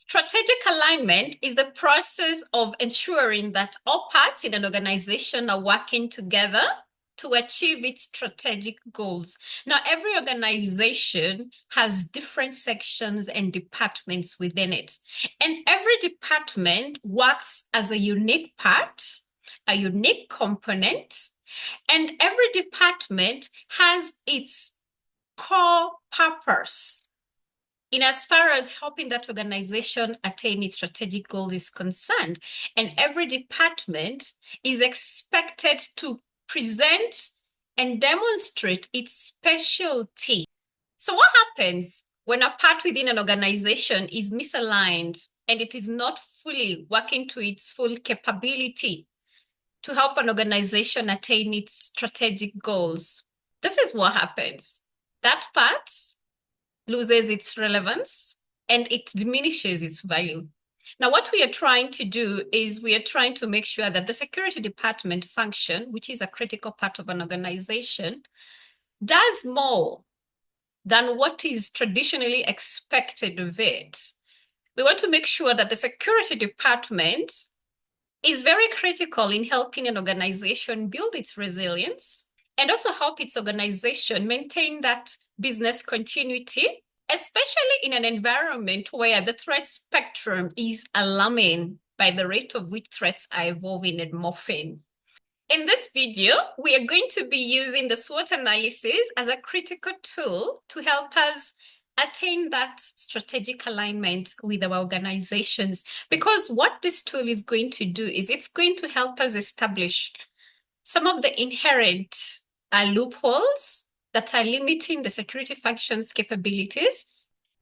Strategic alignment is the process of ensuring that all parts in an organization are working together to achieve its strategic goals. Now, every organization has different sections and departments within it, and every department works as a unique part, a unique component, and every department has its core purpose in as far as helping that organization attain its strategic goals is concerned. And every department is expected to present and demonstrate its specialty. So what happens when a part within an organization is misaligned and it is not fully working to its full capability to help an organization attain its strategic goals? This is what happens. That part loses its relevance and it diminishes its value. Now, what we are trying to do is we are trying to make sure that the security department function, which is a critical part of an organization, does more than what is traditionally expected of it. We want to make sure that the security department is very critical in helping an organization build its resilience and also help its organization maintain that business continuity, especially in an environment where the threat spectrum is alarming by the rate of which threats are evolving and morphing. In this video, we are going to be using the SWOT analysis as a critical tool to help us attain that strategic alignment with our organizations. Because what this tool is going to do is it's going to help us establish some of the inherent loopholes that are limiting the security function's capabilities.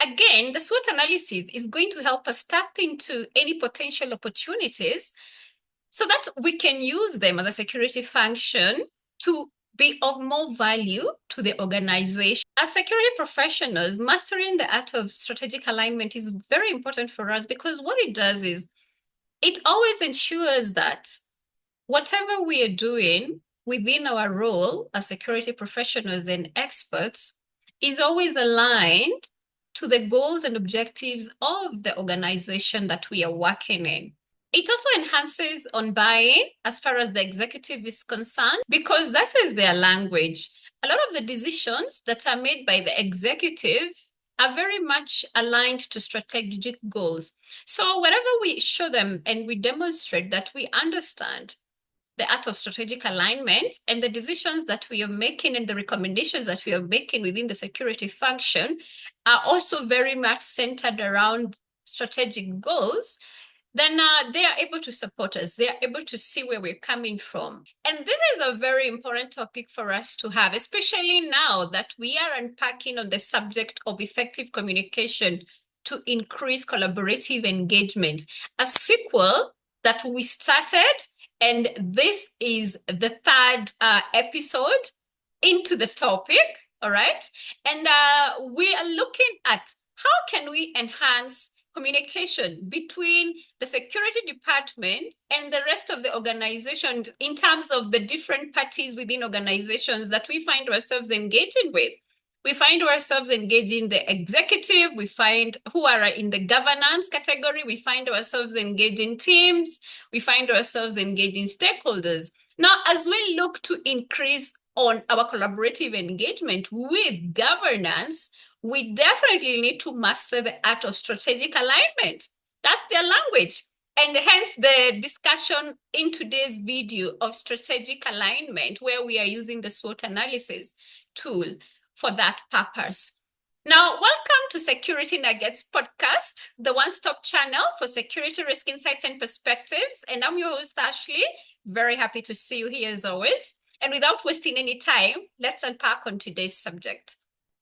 Again, the SWOT analysis is going to help us tap into any potential opportunities so that we can use them as a security function to be of more value to the organization. As security professionals, mastering the art of strategic alignment is very important for us because what it does is it always ensures that whatever we are doing within our role as security professionals and experts is always aligned to the goals and objectives of the organization that we are working in. It also enhances on buy-in as far as the executive is concerned, because that is their language. A lot of the decisions that are made by the executive are very much aligned to strategic goals. So whenever we show them and we demonstrate that we understand the art of strategic alignment and the decisions that we are making and the recommendations that we are making within the security function are also very much centered around strategic goals, then they are able to support us. They are able to see where we're coming from. And this is a very important topic for us to have, especially now that we are unpacking on the subject of effective communication to increase collaborative engagement, a sequel that we started, and this is the third episode into the topic, all right? And we are looking at how can we enhance communication between the security department and the rest of the organization in terms of the different parties within organizations that we find ourselves engaging with. We find ourselves engaging the executive, we find who are in the governance category, we find ourselves engaging teams, we find ourselves engaging stakeholders. Now, as we look to increase on our collaborative engagement with governance, we definitely need to master the art of strategic alignment. That's their language. And hence the discussion in today's video of strategic alignment, where we are using the SWOT analysis tool for that purpose. Now, welcome to Security Nuggets Podcast, the one-stop channel for security risk insights and perspectives. And I'm your host, Ashley. Very happy to see you here as always. And without wasting any time, let's unpack on today's subject.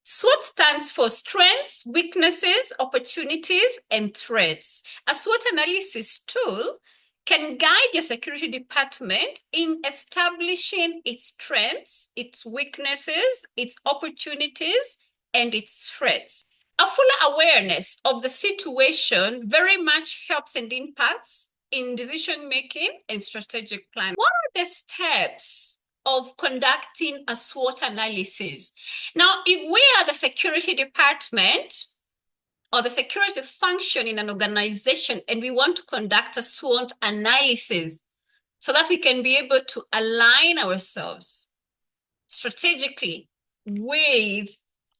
SWOT stands for strengths, weaknesses, opportunities, and threats. A SWOT analysis tool can guide your security department in establishing its strengths, its weaknesses, its opportunities, and its threats. A fuller awareness of the situation very much helps and impacts in decision-making and strategic planning. What are the steps of conducting a SWOT analysis? Now, if we are the security department or the security function in an organization, and we want to conduct a SWOT analysis so that we can be able to align ourselves strategically with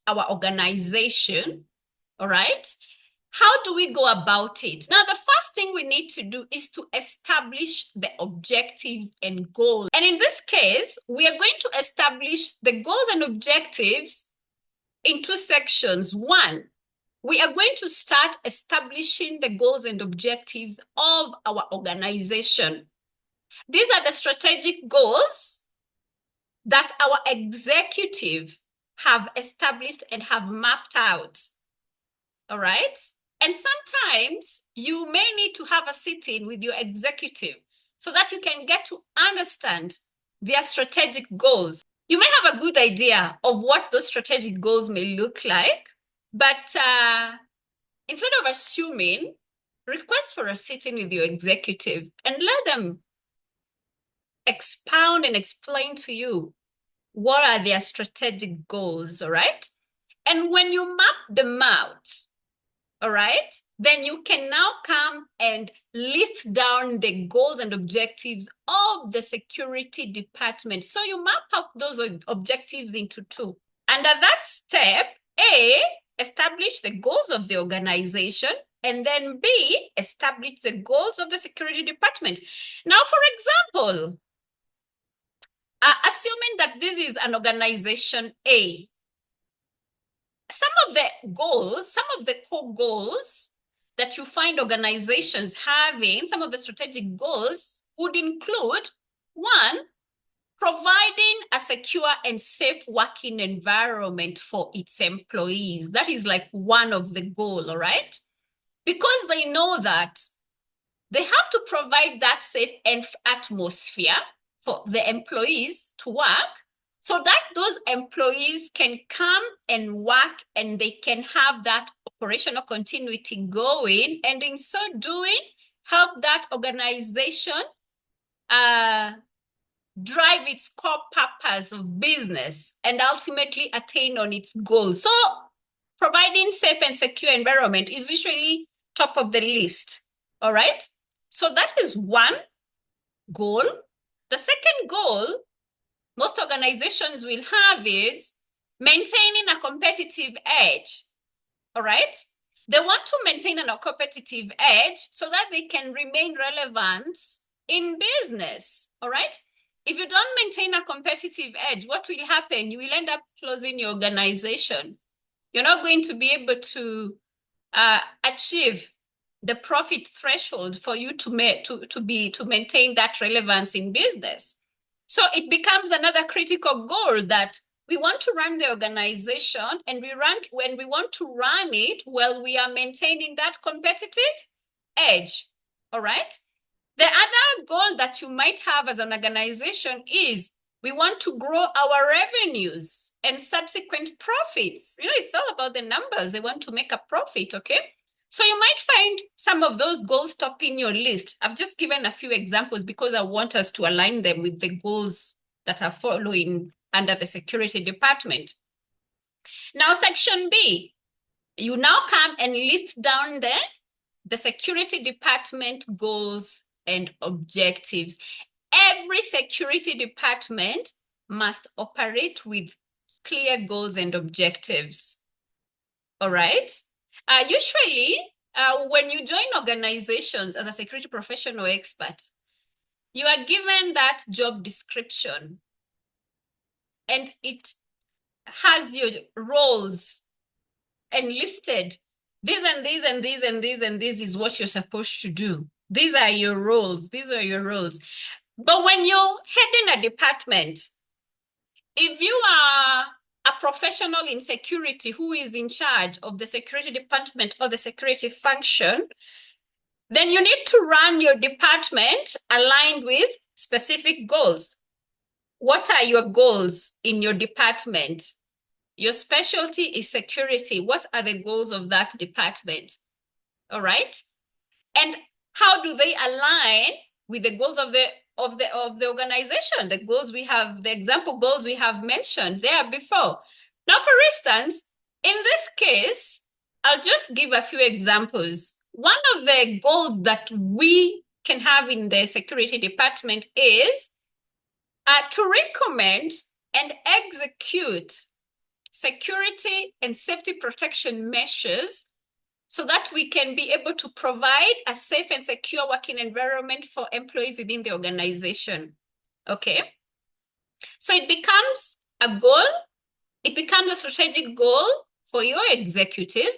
our organization, all right? How do we go about it? Now, the first thing we need to do is to establish the objectives and goals. And in this case, we are going to establish the goals and objectives in two sections. One, we are going to start establishing the goals and objectives of our organization. These are the strategic goals that our executive have established and have mapped out. All right? And sometimes you may need to have a sit-in with your executive so that you can get to understand their strategic goals. You may have a good idea of what those strategic goals may look like, but instead of assuming, request for a sit-in with your executive and let them expound and explain to you what are their strategic goals, all right? And when you map them out, all right, then you can now come and list down the goals and objectives of the security department. So you map out those objectives into two. Under that step, A, establish the goals of the organization, and then B, establish the goals of the security department. Now, for example, assuming that this is an organization A, some of the goals, some of the core goals that you find organizations having, some of the strategic goals would include, one, providing a secure and safe working environment for its employees. That is like one of the goals, all right? Because they know that they have to provide that safe atmosphere for the employees to work so that those employees can come and work and they can have that operational continuity going, and in so doing, help that organization drive its core purpose of business and ultimately attain on its goals. So providing safe and secure environment is usually top of the list, all right? So that is one goal. The second goal most organizations will have is maintaining a competitive edge, all right? They want to maintain a competitive edge so that they can remain relevant in business, all right? If you don't maintain a competitive edge, what will happen? You will end up closing your organization. You're not going to be able to achieve the profit threshold for you to maintain that relevance in business. So it becomes another critical goal that we want to run the organization, and when we want to run it, well, we are maintaining that competitive edge, all right? The other goal that you might have as an organization is we want to grow our revenues and subsequent profits. You know, it's all about the numbers. They want to make a profit, okay? So you might find some of those goals topping your list. I've just given a few examples because I want us to align them with the goals that are following under the security department. Now, section B, you now come and list down the security department goals and objectives. Every security department must operate with clear goals and objectives. All right? Usually, when you join organizations as a security professional expert, you are given that job description, and it has your roles enlisted. These and these and these and these and this is what you're supposed to do. These are your roles. These are your roles. But when you're heading a department, if you are a professional in security who is in charge of the security department or the security function, then you need to run your department aligned with specific goals. What are your goals in your department? Your specialty is security. What are the goals of that department? All right? And how do they align with the goals of the organization? The goals we have, the example goals we have mentioned there before. Now, for instance, in this case, I'll just give a few examples. One of the goals that we can have in the security department is to recommend and execute security and safety protection measures so that we can be able to provide a safe and secure working environment for employees within the organization. Okay? So it becomes a goal, it becomes a strategic goal for your executive,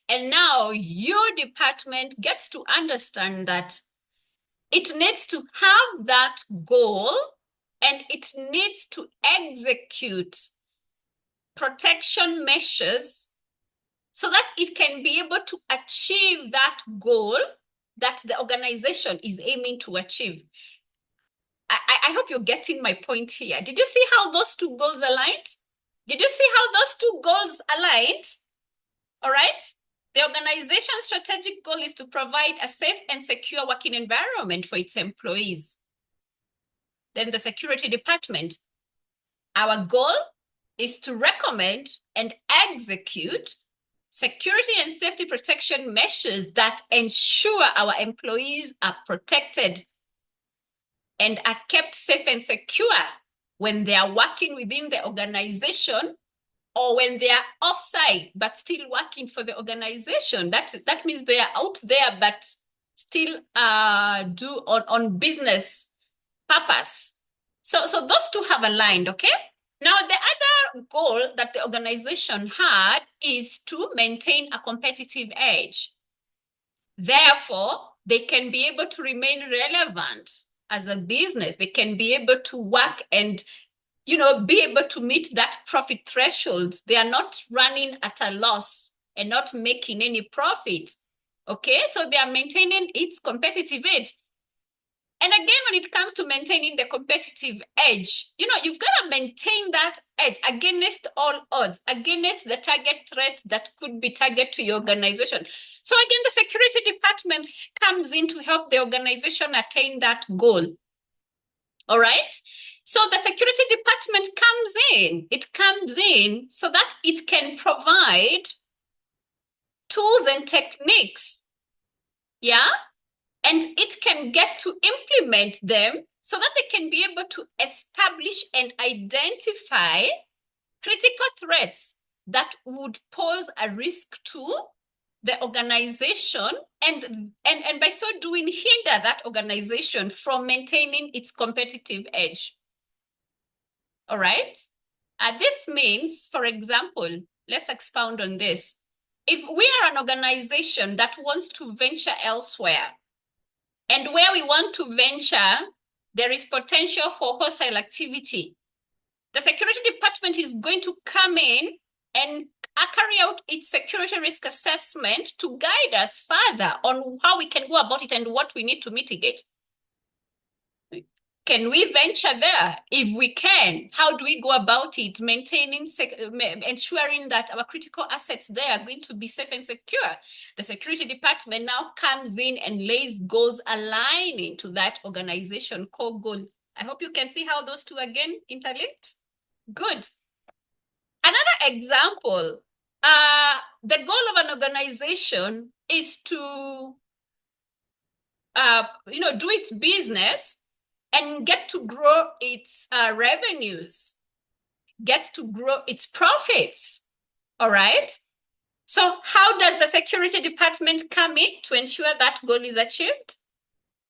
and now your department gets to understand that it needs to have that goal and it needs to execute protection measures so that it can be able to achieve that goal that the organization is aiming to achieve. I hope you're getting my point here. Did you see how those two goals aligned? Did you see how those two goals aligned? All right. The organization's strategic goal is to provide a safe and secure working environment for its employees. Then the security department, our goal is to recommend and execute security and safety protection measures that ensure our employees are protected and are kept safe and secure when they are working within the organization or when they are offsite but still working for the organization. That means they are out there but still do on business purpose. So those two have aligned, okay? Now, the other goal that the organization had is to maintain a competitive edge. Therefore, they can be able to remain relevant as a business. They can be able to work and, be able to meet that profit threshold. They are not running at a loss and not making any profit. Okay, so they are maintaining its competitive edge. And again, when it comes to maintaining the competitive edge, you've got to maintain that edge against all odds, against the target threats that could be targeted to your organization. So again, the security department comes in to help the organization attain that goal. All right? So the security department comes in. It comes in so that it can provide tools and techniques. Yeah? And it can get to implement them so that they can be able to establish and identify critical threats that would pose a risk to the organization and by so doing hinder that organization from maintaining its competitive edge. All right? This means, for example, let's expound on this. If we are an organization that wants to venture elsewhere, and where we want to venture, there is potential for hostile activity. The security department is going to come in and carry out its security risk assessment to guide us further on how we can go about it and what we need to mitigate. Can we venture there? If we can, how do we go about it? Maintaining, ensuring that our critical assets there are going to be safe and secure. The security department now comes in and lays goals aligning to that organization core goal. I hope you can see how those two again interlinked. Good. Another example, the goal of an organization is to, do its business and get to grow its revenues, gets to grow its profits, all right? So how does the security department come in to ensure that goal is achieved?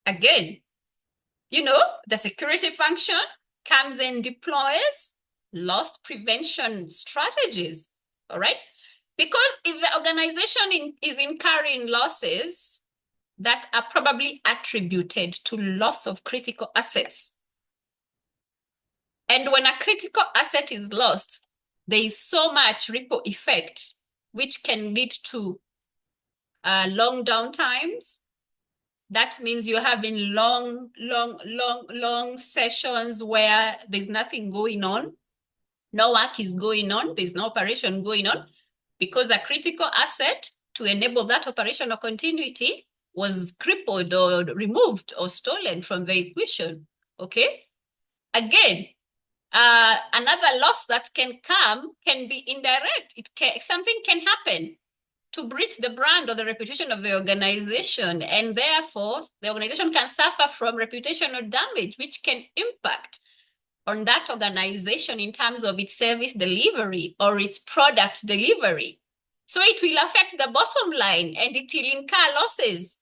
Again, the security function comes and deploys loss prevention strategies, all right? Because if the organization is incurring losses that are probably attributed to loss of critical assets. And when a critical asset is lost, there is so much ripple effect, which can lead to long downtimes. That means you're having long sessions where there's nothing going on. No work is going on. There's no operation going on because a critical asset to enable that operational continuity was crippled or removed or stolen from the equation, okay? Again, another loss that can come can be indirect. Something can happen. to breach the brand or the reputation of the organization. And therefore, the organization can suffer from reputational damage, which can impact on that organization in terms of its service delivery or its product delivery. So it will affect the bottom line and it will incur losses.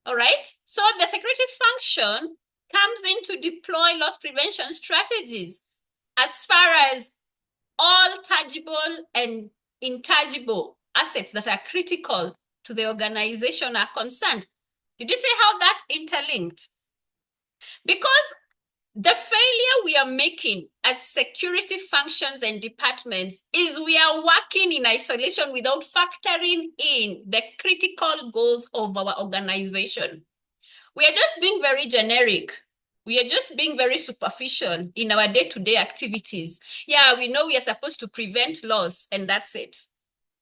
All right. So the security function comes in to deploy loss prevention strategies as far as all tangible and intangible assets that are critical to the organization are concerned. Did you see how that interlinked? Because the failure we are making as security functions and departments is we are working in isolation without factoring in the critical goals of our organization. We are just being very generic. We are just being very superficial in our day-to-day activities. Yeah, we know we are supposed to prevent loss, and that's it.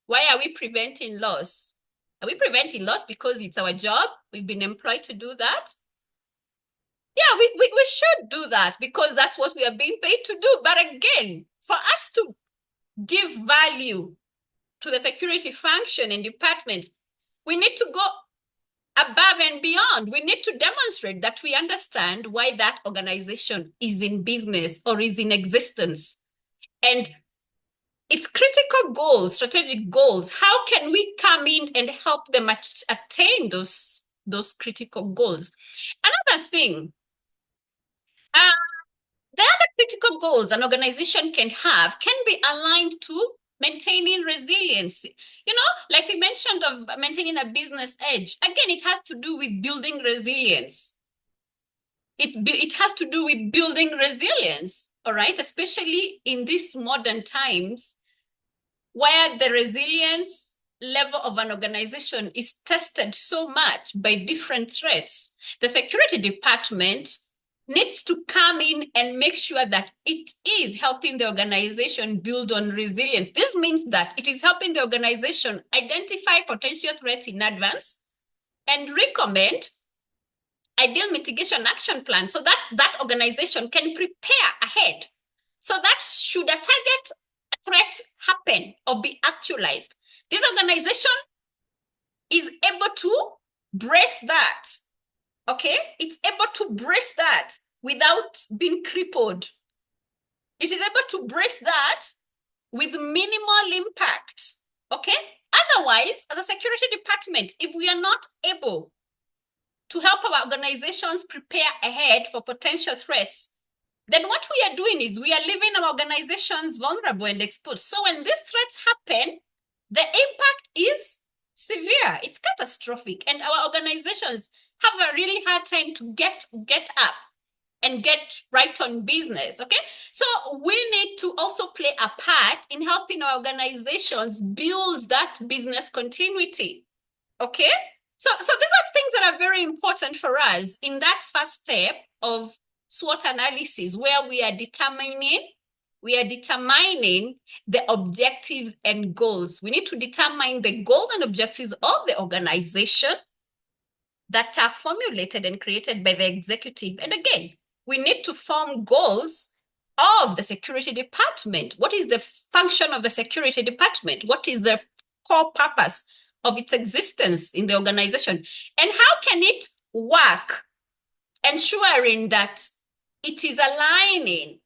Why are we preventing loss? Are we preventing loss because it's our job? We've been employed to do that? Yeah, we should do that because that's what we are being paid to do. But again, for us to give value to the security function and department, we need to go above and beyond. We need to demonstrate that we understand why that organization is in business or is in existence. And its critical goals, strategic goals, how can we come in and help them attain those critical goals? Another thing, the other critical goals an organization can have can be aligned to maintaining resilience. You know, like we mentioned of maintaining a business edge. Again, it has to do with building resilience. It has to do with building resilience, all right? Especially in these modern times where the resilience level of an organization is tested so much by different threats. The security department needs to come in and make sure that it is helping the organization build on resilience. This means that it is helping the organization identify potential threats in advance and recommend ideal mitigation action plan so that that organization can prepare ahead. So that should a target threat happen or be actualized, this organization is able to brace that. Okay, it's able to brace that without being crippled. It is able to brace that with minimal impact. Okay, otherwise, as a security department, if we are not able to help our organizations prepare ahead for potential threats, then what we are doing is we are leaving our organizations vulnerable and exposed. So when these threats happen, the impact is severe. It's catastrophic. And our organizations have a really hard time to get up and get right on business, okay? So we need to also play a part in helping our organizations build that business continuity, okay? So these are things that are very important for us in that first step of SWOT analysis, where we are determining the objectives and goals. We need to determine the goals and objectives of the organization that are formulated and created by the executive. And again, we need to form goals of the security department. What is the function of the security department? What is the core purpose of its existence in the organization? And how can it work, ensuring that it is aligning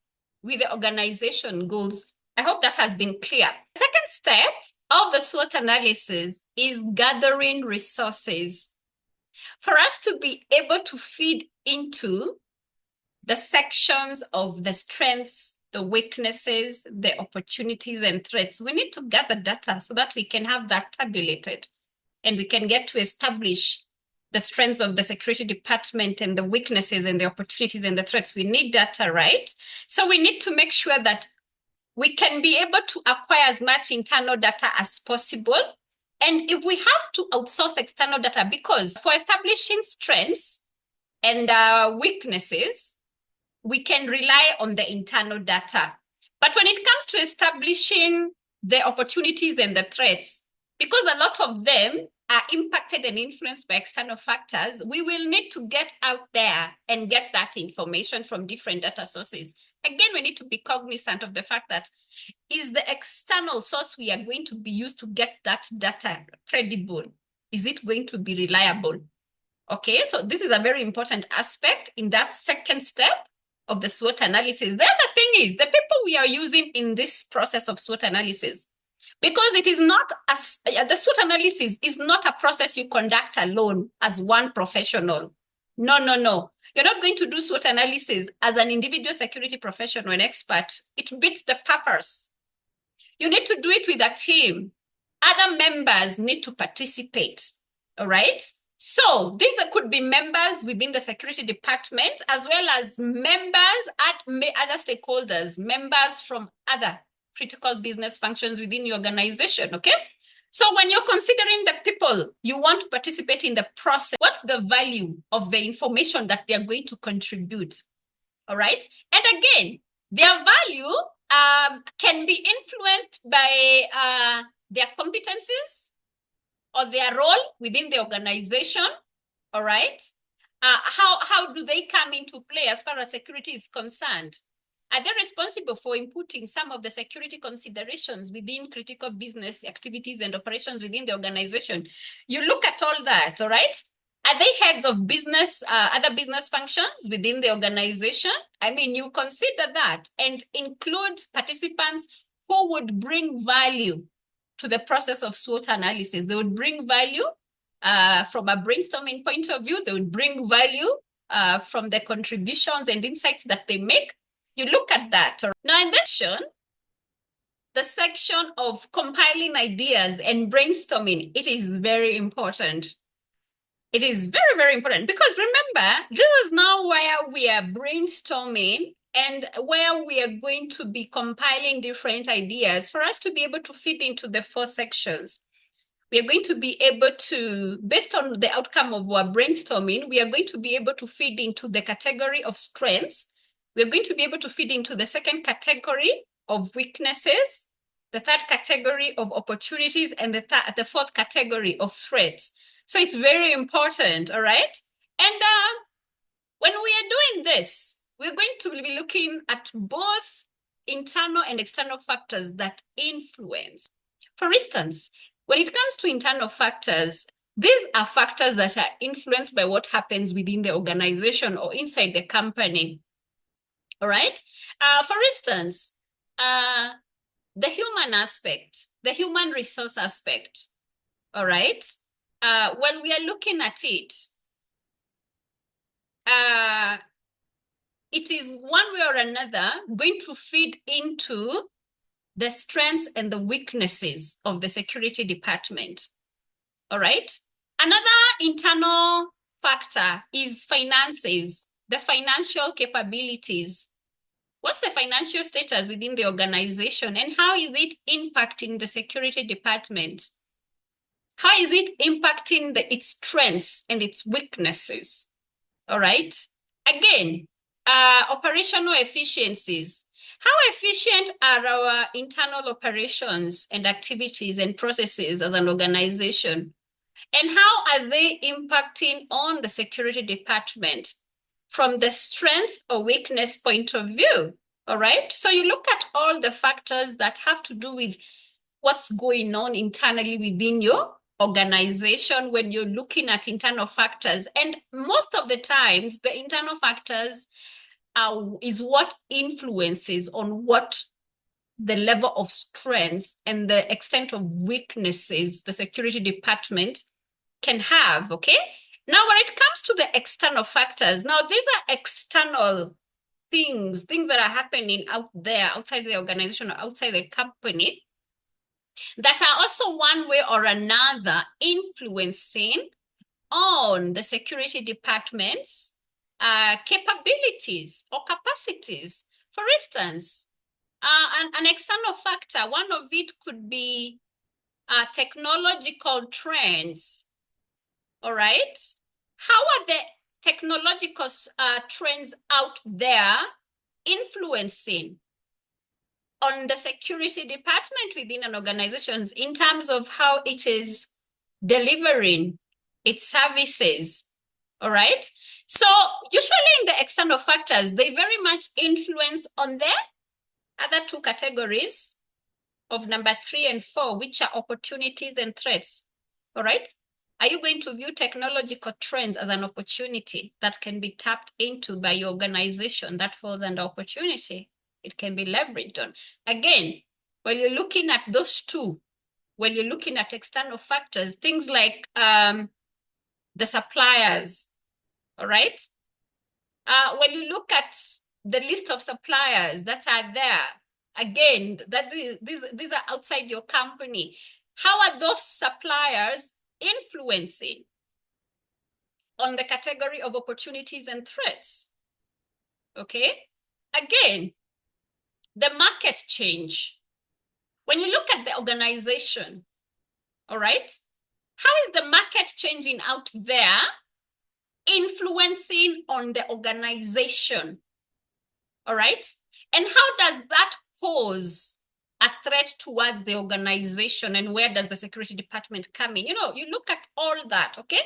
with the organization goals? I hope that has been clear. The second step of the SWOT analysis is gathering resources. For us to be able to feed into the sections of the strengths, the weaknesses, the opportunities and threats, we need to gather data so that we can have that tabulated and we can get to establish the strengths of the security department and the weaknesses and the opportunities and the threats. We need data, right? So we need to make sure that we can be able to acquire as much internal data as possible. And if we have to outsource external data, because for establishing strengths and weaknesses, we can rely on the internal data. But when it comes to establishing the opportunities and the threats, because a lot of them are impacted and influenced by external factors, we will need to get out there and get that information from different data sources. Again, we need to be cognizant of the fact that is the external source we are going to be used to get that data credible? Is it going to be reliable? Okay, so this is a very important aspect in that second step of the SWOT analysis. The other thing is the people we are using in this process of SWOT analysis, because it is not as the SWOT analysis is not a process you conduct alone as one professional. No, no, no. You're not going to do SWOT analysis as an individual security professional, an expert. It beats the purpose. You need to do it with a team. Other members need to participate. All right. So these could be members within the security department, as well as members at other stakeholders, members from other critical business functions within your organization, okay? So when you're considering the people you want to participate in the process, what's the value of the information that they're going to contribute, all right? And again, their value can be influenced by their competencies or their role within the organization, all right? How do they come into play as far as security is concerned? Are they responsible for inputting some of the security considerations within critical business activities and operations within the organization? You look at all that, all right? Are they heads of business, other business functions within the organization? I mean, you consider that and include participants who would bring value to the process of SWOT analysis. They would bring value from a brainstorming point of view. They would bring value from the contributions and insights that they make. You look at that. Now in this section, the section of compiling ideas and brainstorming, it is very important. It is very, very important because remember, this is now where we are brainstorming and where we are going to be compiling different ideas for us to be able to fit into the 4 sections. We are going to be able to, based on the outcome of our brainstorming, we are going to be able to feed into the category of strengths. We're going to be able to feed into the second category of weaknesses, the third category of opportunities, and the fourth category of threats. So it's very important, all right? And when we are doing this, we're going to be looking at both internal and external factors that influence. For instance, when it comes to internal factors, these are factors that are influenced by what happens within the organization or inside the company. All right. For instance, the human aspect, the human resource aspect. All right. When we are looking at it, it is one way or another going to feed into the strengths and the weaknesses of the security department. All right. Another internal factor is finances, the financial capabilities. What's the financial status within the organization and how is it impacting the security department? How is it impacting its strengths and its weaknesses? All right. Again, operational efficiencies. How efficient are our internal operations and activities and processes as an organization? And how are they impacting on the security department from the strength or weakness point of view? All right. So you look at all the factors that have to do with what's going on internally within your organization when you're looking at internal factors. And most of the times, the internal factors is what influences on what the level of strengths and the extent of weaknesses the security department can have, okay? Now, when it comes to the external factors, now these are external things that are happening out there, outside the organization or outside the company, that are also one way or another influencing on the security department's capabilities or capacities. For instance, an external factor, one of it could be technological trends. All right. How are the technological trends out there influencing on the security department within an organization in terms of how it is delivering its services. All right. So usually in the external factors, they very much influence on the other two categories of number 3 and 4, which are opportunities and threats. All right. Are you going to view technological trends as an opportunity that can be tapped into by your organization? That falls under opportunity. It can be leveraged on. Again, when you're looking at those two, when you're looking at external factors, things like the suppliers, all right? When you look at the list of suppliers that are there, again, these are outside your company. How are those suppliers influencing on the category of opportunities and threats? Okay. Again, the market change. When you look at the organization, all right, how is the market changing out there, influencing on the organization? All right. And how does that pose a threat towards the organization, and where does the security department come in? You know, you look at all that, okay?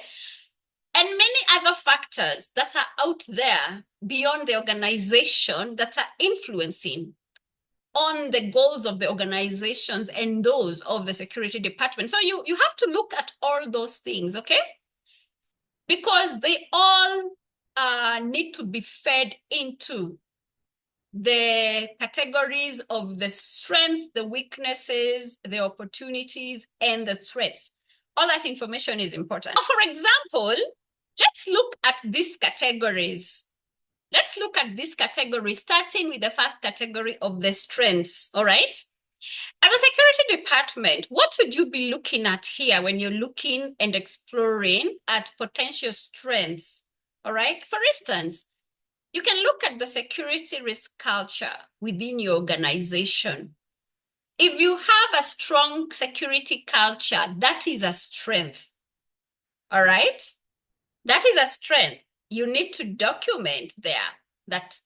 And many other factors that are out there beyond the organization that are influencing on the goals of the organizations and those of the security department. So you have to look at all those things, okay? Because they all need to be fed into the categories of the strengths, the weaknesses, the opportunities, and the threats. All that information is important. Now, for example, let's look at these categories. Let's look at this category, starting with the first category of the strengths, all right? As a security department, what would you be looking at here when you're looking and exploring at potential strengths, all right? For instance, you can look at the security risk culture within your organization. If you have a strong security culture, that is a strength, all right? That is a strength. You need to document there that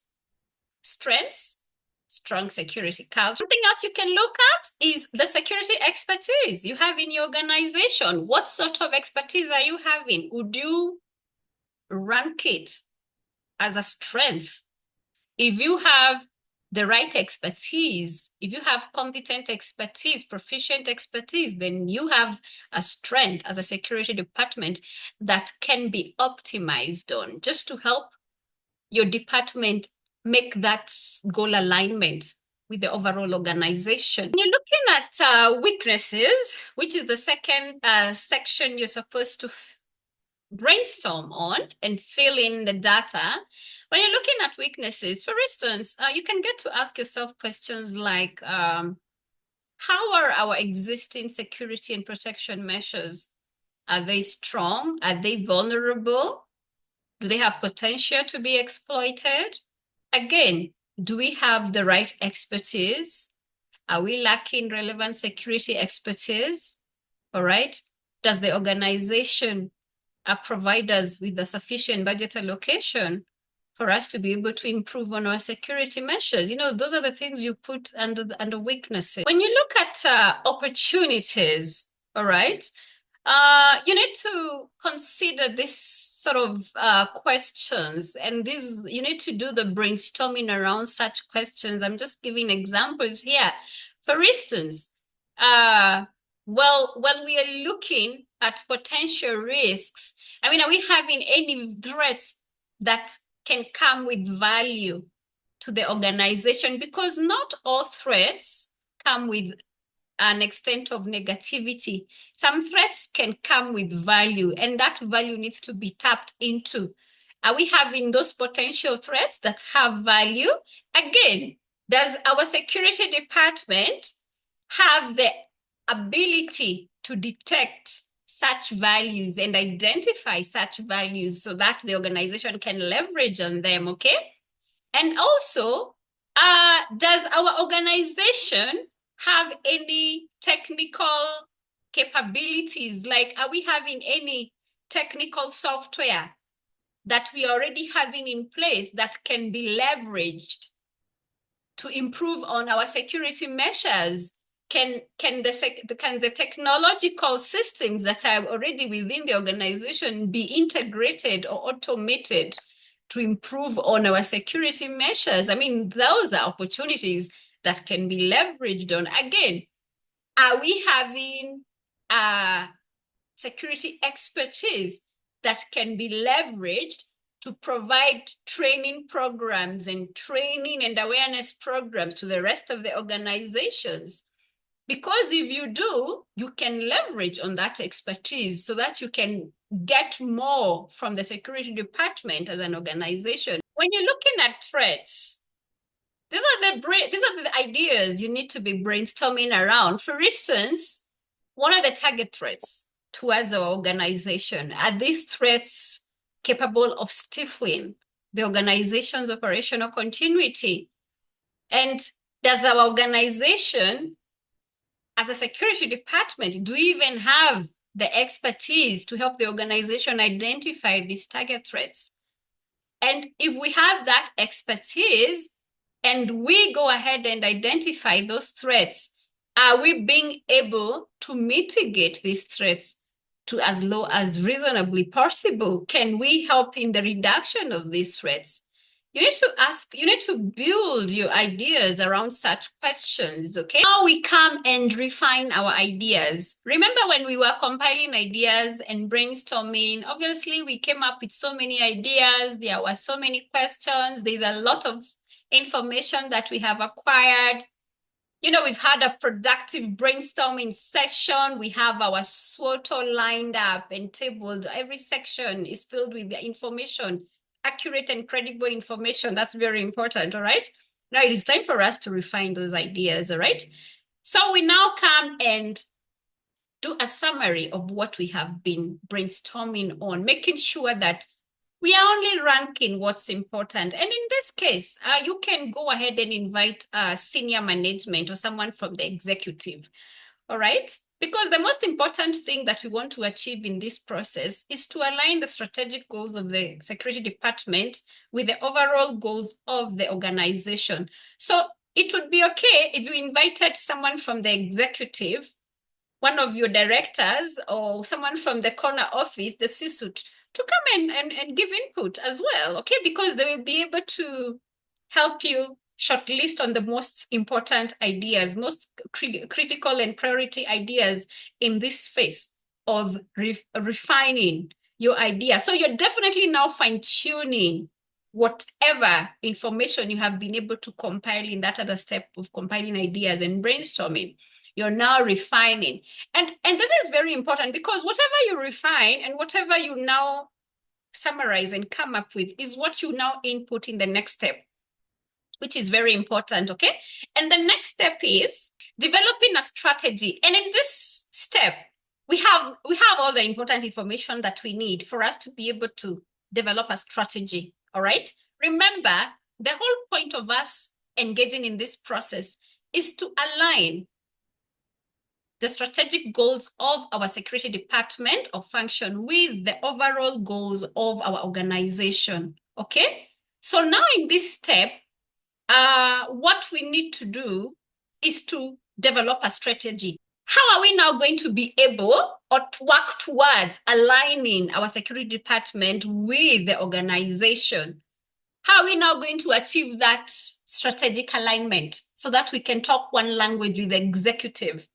strengths, strong security culture. Something else you can look at is the security expertise you have in your organization. What sort of expertise are you having? Would you rank it as a strength? If you have the right expertise, if you have competent expertise, proficient expertise, then you have a strength as a security department that can be optimized on, just to help your department make that goal alignment with the overall organization. When you're looking at weaknesses, which is the second section you're supposed to brainstorm on and fill in the data. When you're looking at weaknesses, for instance, you can get to ask yourself questions like, how are our existing security and protection measures? Are they strong? Are they vulnerable? Do they have potential to be exploited? Again, do we have the right expertise? Are we lacking relevant security expertise? All right. Does the organization provide us with a sufficient budget allocation for us to be able to improve on our security measures? You know, those are the things you put under weaknesses. When you look at opportunities, all right, you need to consider this sort of questions, and you need to do the brainstorming around such questions. I'm just giving examples here. For instance, well, when we are looking at potential risks, I mean, are we having any threats that can come with value to the organization? Because not all threats come with an extent of negativity. Some threats can come with value, and that value needs to be tapped into. Are we having those potential threats that have value? Again, does our security department have the ability to detect such values and identify such values so that the organization can leverage on them, okay? And also, does our organization have any technical capabilities? Like, are we having any technical software that we are already having in place that can be leveraged to improve on our security measures? can the technological systems that are already within the organization be integrated or automated to improve on our security measures? I mean, those are opportunities that can be leveraged on. Again, are we having security expertise that can be leveraged to provide training programs and training and awareness programs to the rest of the organizations? Because if you do, you can leverage on that expertise so that you can get more from the security department as an organization. When you're looking at threats, these are the ideas you need to be brainstorming around. For instance, what are the target threats towards our organization? Are these threats capable of stifling the organization's operational continuity? And does our organization, as a security department, do we even have the expertise to help the organization identify these target threats? And if we have that expertise and we go ahead and identify those threats, are we being able to mitigate these threats to as low as reasonably possible? Can we help in the reduction of these threats? You need to build your ideas around such questions, okay? Now we come and refine our ideas. Remember when we were compiling ideas and brainstorming, obviously we came up with so many ideas, there were so many questions, there's a lot of information that we have acquired. You know, we've had a productive brainstorming session. We have our SWOT lined up and tabled. Every section is filled with the information, accurate and credible information. That's very important, all right? Now it is time for us to refine those ideas, all right? So we now come and do a summary of what we have been brainstorming on, making sure that we are only ranking what's important. And in this case, you can go ahead and invite senior management or someone from the executive, all right? Because the most important thing that we want to achieve in this process is to align the strategic goals of the security department with the overall goals of the organization. So it would be okay if you invited someone from the executive, one of your directors, or someone from the corner office, the C-suite, to come and give input as well, okay? Because they will be able to help you shortlist on the most important ideas, most critical and priority ideas in this phase of refining your idea. So you're definitely now fine-tuning whatever information you have been able to compile in that other step of compiling ideas and brainstorming. You're now refining. And this is very important because whatever you refine and whatever you now summarize and come up with is what you now input in the next step, which is very important, okay? And the next step is developing a strategy. And in this step, we have all the important information that we need for us to be able to develop a strategy, all right? Remember, the whole point of us engaging in this process is to align the strategic goals of our security department or function with the overall goals of our organization, okay? So now in this step, what we need to do is to develop a strategy. How are we now going to be able or to work towards aligning our security department with the organization? How are we now going to achieve that strategic alignment so that we can talk one language with the executive?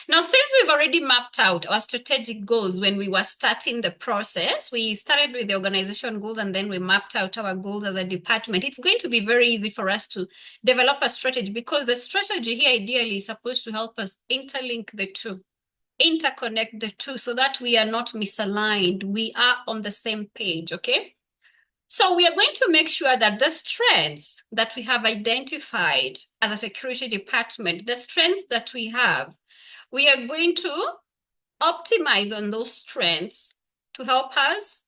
Now, since we've already mapped out our strategic goals when we were starting the process, we started with the organization goals and then we mapped out our goals as a department. It's going to be very easy for us to develop a strategy because the strategy here ideally is supposed to help us interlink the two, interconnect the two so that we are not misaligned. We are on the same page, okay? So we are going to make sure that the strengths that we have identified as a security department, the strengths that we have, we are going to optimize on those strengths to help us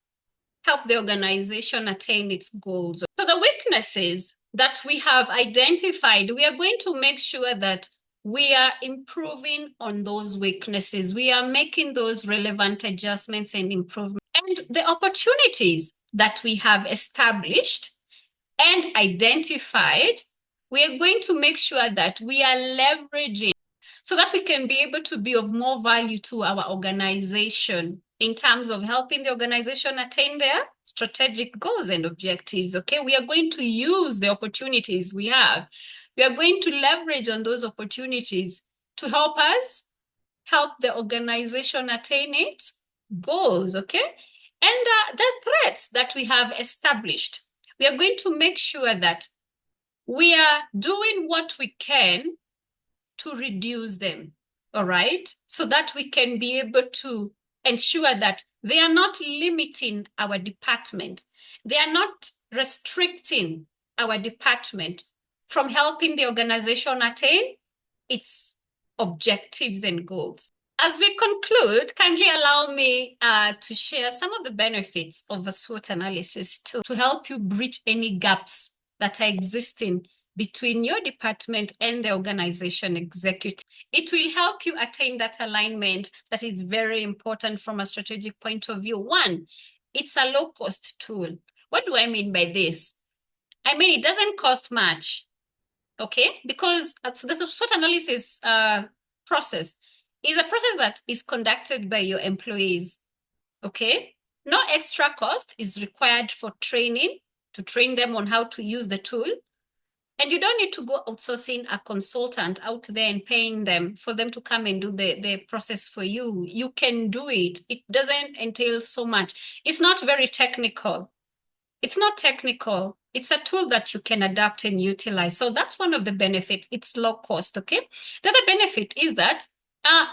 help the organization attain its goals. So the weaknesses that we have identified, we are going to make sure that we are improving on those weaknesses. We are making those relevant adjustments and improvements. And the opportunities that we have established and identified, we are going to make sure that we are leveraging. so that we can be able to be of more value to our organization in terms of helping the organization attain their strategic goals and objectives. Okay, we are going to use the opportunities we have. We are going to leverage on those opportunities to help us help the organization attain its goals. Okay, and the threats that we have established, we are going to make sure that we are doing what we can to reduce them, all right? So that we can be able to ensure that they are not limiting our department. They are not restricting our department from helping the organization attain its objectives and goals. As we conclude, kindly allow me to share some of the benefits of a SWOT analysis to help you bridge any gaps that are existing between your department and the organization executive. It will help you attain that alignment that is very important from a strategic point of view. One, it's a low-cost tool. What do I mean by this? I mean, it doesn't cost much, okay? Because the SWOT analysis process is a process that is conducted by your employees, okay? No extra cost is required for training, to train them on how to use the tool. And you don't need to go outsourcing a consultant out there and paying them for them to come and do the process for you. You can do it. It doesn't entail so much. It's not very technical. It's not technical. It's a tool that you can adapt and utilize. So that's one of the benefits. It's low cost, okay? The other benefit is that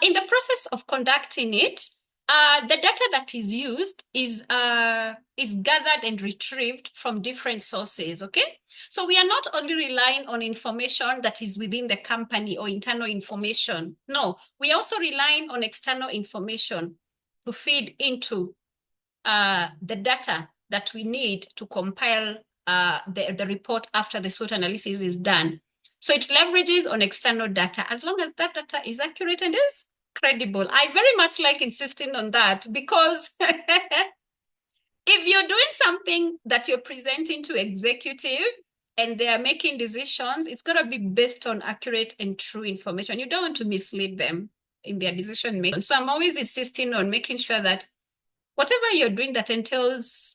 in the process of conducting it, the data that is used is gathered and retrieved from different sources, okay? So we are not only relying on information that is within the company or internal information. No, we are also relying on external information to feed into the data that we need to compile the report after the SWOT analysis is done. So it leverages on external data as long as that data is accurate and is credible. I very much like insisting on that because if you're doing something that you're presenting to executive and they are making decisions, it's got to be based on accurate and true information. You don't want to mislead them in their decision making. So I'm always insisting on making sure that whatever you're doing that entails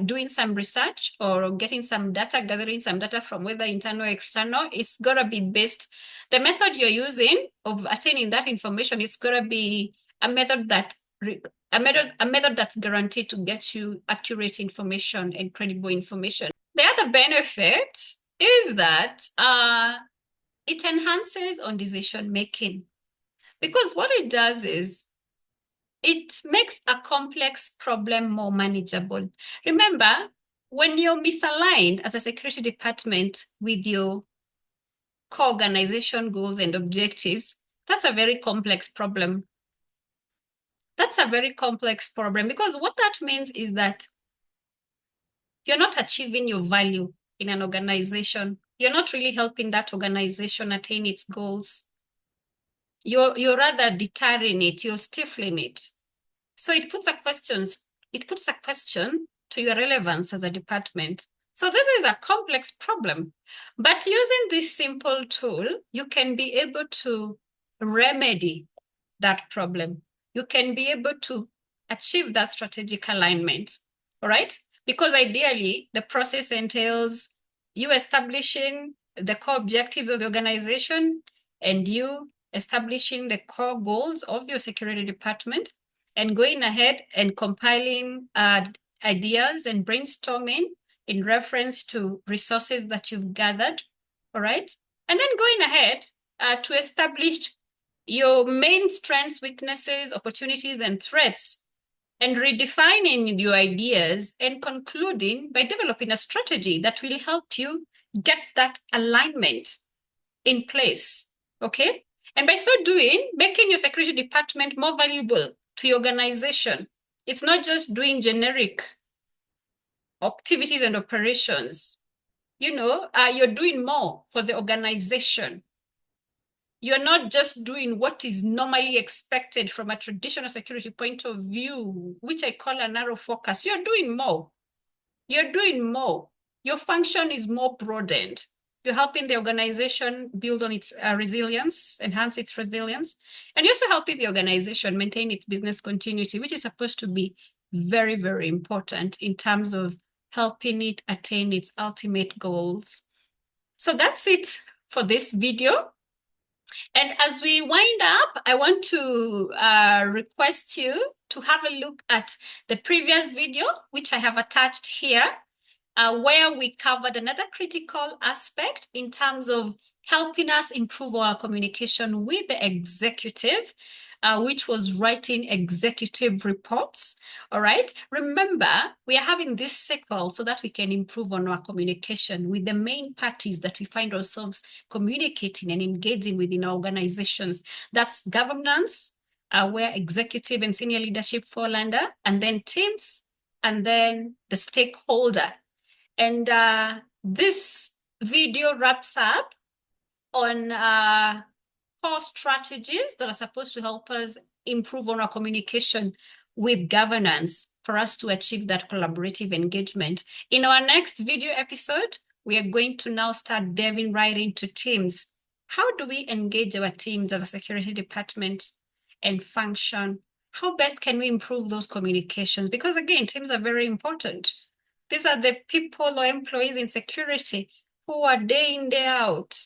doing some research or getting some data, gathering some data from whether internal or external, it's got to be based, the method you're using of attaining that information, it's got to be a method that's guaranteed to get you accurate information and credible information. The other benefit is that it enhances on decision making, because what it does is it makes a complex problem more manageable. Remember, when you're misaligned as a security department with your core organization goals and objectives, that's a very complex problem. That's a very complex problem because what that means is that you're not achieving your value in an organization. You're not really helping that organization attain its goals. You're rather deterring it, you're stifling it. So it puts a question to your relevance as a department. So this is a complex problem, but using this simple tool, you can be able to remedy that problem. You can be able to achieve that strategic alignment, all right? Because ideally, the process entails you establishing the core objectives of the organization and you establishing the core goals of your security department and going ahead and compiling ideas and brainstorming in reference to resources that you've gathered, all right? And then going ahead to establish your main strengths, weaknesses, opportunities, and threats, and redefining your ideas and concluding by developing a strategy that will help you get that alignment in place, okay? And by so doing, making your security department more valuable to your organization. It's not just doing generic activities and operations. You know, you're doing more for the organization. You're not just doing what is normally expected from a traditional security point of view, which I call a narrow focus. You're doing more. You're doing more. Your function is more broadened. You're helping the organization build on its resilience, enhance its resilience. And you're also helping the organization maintain its business continuity, which is supposed to be very, very important in terms of helping it attain its ultimate goals. So that's it for this video. And as we wind up, I want to request you to have a look at the previous video, which I have attached here, where we covered another critical aspect in terms of helping us improve our communication with the executive, which was writing executive reports. All right. Remember, we are having this cycle so that we can improve on our communication with the main parties that we find ourselves communicating and engaging within our organizations. That's governance, where executive and senior leadership fall under, and then teams, and then the stakeholder. And this video wraps up on core strategies that are supposed to help us improve on our communication with governance for us to achieve that collaborative engagement. In our next video episode, we are going to now start delving right into teams. How do we engage our teams as a security department and function? How best can we improve those communications? Because again, teams are very important. These are the people or employees in security who are day in, day out,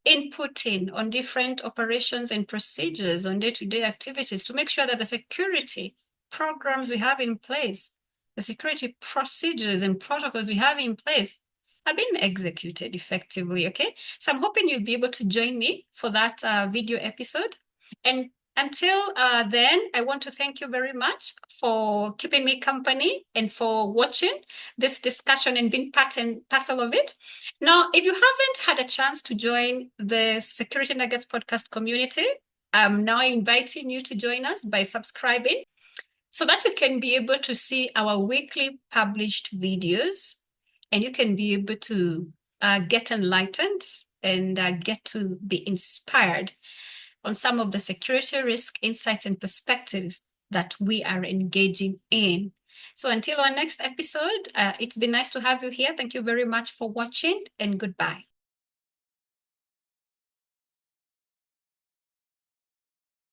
inputting on different operations and procedures on day-to-day activities to make sure that the security programs we have in place, the security procedures and protocols we have in place are being executed effectively, okay? So I'm hoping you'll be able to join me for that video episode. And until then, I want to thank you very much for keeping me company and for watching this discussion and being part and parcel of it. Now, if you haven't had a chance to join the Security Nuggets podcast community, I'm now inviting you to join us by subscribing so that you can be able to see our weekly published videos and you can be able to get enlightened and get to be inspired on some of the security risk insights and perspectives that we are engaging in. So until our next episode, it's been nice to have you here. Thank you very much for watching and goodbye.